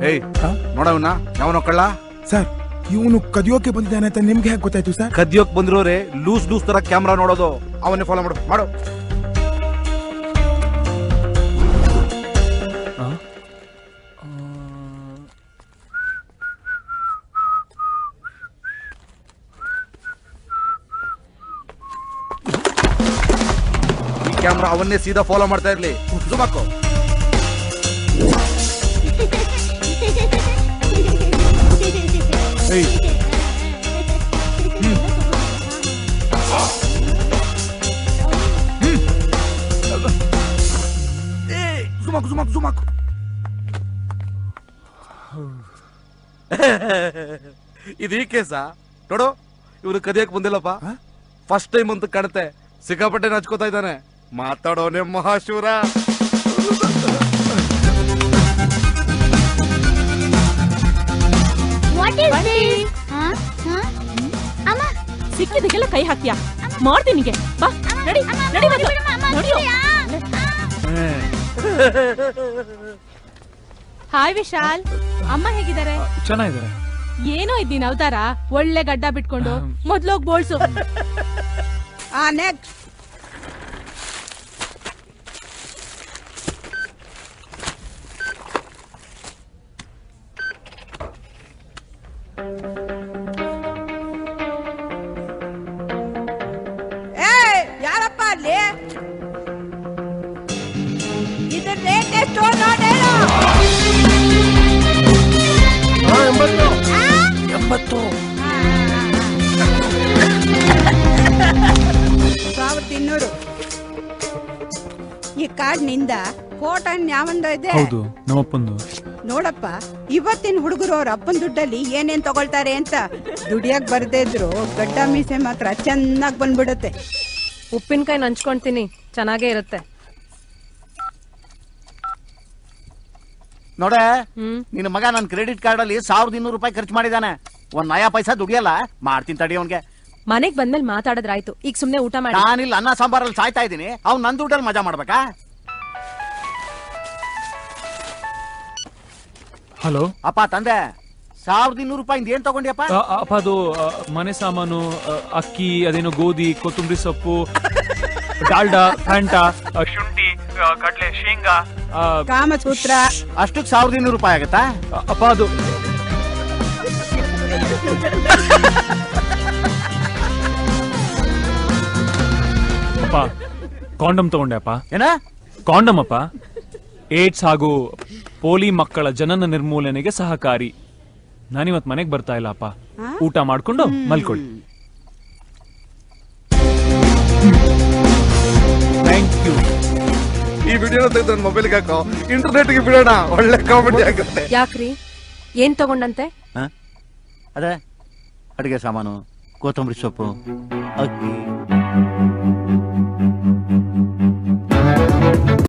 ಏಯ್ ನೋಡವನ್ನ ಯಾವನೋ ಕಳ್ಳ ಸರ್. ಇವನು ಕದಿಯೋಕೆ ಬಂದಿದ್ದಾನೆ ಅಂತ ನಿಮ್ಗೆ ಹೇಗೆ ಗೊತ್ತಾಯ್ತು ಸರ್? ಕದಿಯೋಕ್ ಬಂದಿರೋರೆ ಲೂಸ್ ಲೂಸ್ ತರ ಕ್ಯಾಮ್ರಾ ನೋಡೋದು. ಅವನ್ನೇ ಫಾಲೋ ಮಾಡು ಮಾಡು. ಈ ಕ್ಯಾಮ್ರಾ ಅವನ್ನೇ ಸೀದಾ ಫಾಲೋ ಮಾಡ್ತಾ ಇರ್ಲಿ. ಜುಮಾಕೋ. ಜುಮಾಕು ಇದು ಈ ಕೇಸ ನೋಡು. ಇವ್ರು ಕದಿಯಕ್ ಬಂದಿಲ್ಲಪ್ಪ, ಫಸ್ಟ್ ಟೈಮ್ ಅಂತ ಕಾಣುತ್ತೆ. ಸಿಕ್ಕಾಪಟ್ಟೆ ನಚ್ಕೋತಾ ಇದ್ದಾನೆ. ಮಾತಾಡೋನೆ ಮಹಾಶೂರ. ಸಿಕ್ಕಿದಕ್ಕೆಲ್ಲ ಕೈ ಹಾಕ್ತೀಯಾ? ಮಾಡ್ತೀನಿ. ಬಾ ನಡಿ ನಡಿ ನಡಿ. ಹಾಯ್ ವಿಶಾಲ್, ಅಮ್ಮ ಹೇಗಿದ್ದಾರೆ? ಚೆನ್ನಾಗಿದ್ದಾರೆ. ಏನೋ ಇದ್ದೀನಿ ಅವತಾರ, ಒಳ್ಳೆ ಗಡ್ಡ ಬಿಟ್ಕೊಂಡು ಮೊದ್ಲೋಗ್ ಬೋಳ್ಸು. ನೆಕ್ಸ್ಟ್ ಯಾರಪ್ಪ ಅಲ್ಲಿ? ಇದ್ರ ರೇಟ್ ಎಷ್ಟು ನೋಡೇಳು? 80. 1200. ಈ ಕಾರ್ಡ್ ನಿಂದ ಫೋಟೋ ಯಾವಂದ ಇದೆ? ಹೌದು, ನಮ್ಮಪ್ಪಂದು. ನೋಡಪ್ಪ, ಇವತ್ತಿನ ಹುಡುಗರು ಅವ್ರ ಅಪ್ಪನ ದುಡ್ಡಲ್ಲಿ ಏನೇನ್ ತಗೊಳ್ತಾರೆ ಅಂತ ದುಡಿಯಕ್ ಬರ್ದೇ ಇದ್ರು ಗಡ್ಡ ಮೀಸೆ ಮಾತ್ರ ಚೆನ್ನಾಗ್ ಬಂದ್ಬಿಡುತ್ತೆ. ಉಪ್ಪಿನಕಾಯಿ ನಂಚ್ಕೊಂತೀನಿ, ಚೆನ್ನಾಗೇ ಇರುತ್ತೆ. ನೋಡೆ, ನಿನ್ನ ಮಗ ನನ್ನ ಕ್ರೆಡಿಟ್ ಕಾರ್ಡ್ ಅಲ್ಲಿ 1200 ರೂಪಾಯಿ ಖರ್ಚು ಮಾಡಿದಾನೆ. ಒಂದ್ ನಯಾ ಪೈಸಾ ದುಡಿಯಲ್ಲ. ಮಾಡ್ತೀನಿ ತಡಿ ಅವನ್ಗೆ. ಮನೆಗ್ ಬಂದ್ಮೇಲೆ ಮಾತಾಡದ್ರಾಯ್ತು, ಈಗ ಸುಮ್ನೆ ಊಟ ಮಾಡಿ. ನಾನಿಲ್ಲಿ ಅನ್ನ ಸಾಂಬಾರಲ್ಲಿ ಸಾಯ್ತಾ ಇದ್ದೀನಿ, ಅವ್ನು ನನ್ ದುಡ್ಡಲ್ಲಿ ಮಜಾ ಮಾಡ್ಬೇಕಾ? ಹಲೋ ಅಪ್ಪ ತಂದೆ, 1200 ರೂಪಾಯಿಂದ ಏನ್ ತಗೊಂಡಿಯಪ್ಪ? ಅಪ್ಪ ಅದು ಮನೆ ಸಾಮಾನು, ಅಕ್ಕಿ, ಅದೇನೋ ಗೋಧಿ, ಕೊತ್ತಂಬರಿ ಸೊಪ್ಪು, ಡಾಲ್ಡಾ, ಫ್ಯಾಂಟಾ, ಶುಂಠಿ, ಕಡ್ಲೆ, ಶೇಂಗಾ, ಕಾಮಸೂತ್ರ. ಅಷ್ಟಕ್ಕೆ 1200 ರೂಪಾಯಿ ಆಗತ್ತಾ? ಅಪ್ಪ ಅದು ಅಪ್ಪ ಕಾಂಡಮ್ ತಗೊಂಡೆ ಅಪ್ಪ. ಏನ ಕಾಂಡಮ್ ಅಪ್ಪ. ಏಡ್ಸ್ ಹಾಗೂ ಪೋಲಿ ಮಕ್ಕಳ ಜನನ ನಿರ್ಮೂಲನೆಗೆ ಸಹಕಾರಿ. ನಾನಿವತ್ ಮನೆಗೆ ಬರ್ತಾ ಇಲ್ಲ ಅಪ್ಪ. ಊಟ ಮಾಡ್ಕೊಂಡು ಮಲ್ಕೊಳ್ಳಿ. Thank you. ಈ ವಿಡಿಯೋ ತೆಗೆದು ನನ್ನ ಮೊಬೈಲ್ಗೆ ಹಾಕೋ, ಇಂಟರ್ನೆಟ್ಗೆ ಬಿಡೋಣ. ಒಳ್ಳೆ ಕಾಮಿಡಿ ಆಗುತ್ತೆ. ಯಾಕ್ರಿ, ಏನ್ ತಗೊಂಡಂತೆ? ಅದೇ ಅಡಿಗೆ ಸಾಮಾನು, ಕೊತ್ತಂಬರಿ ಸೊಪ್ಪು, ಅಕ್ಕಿ,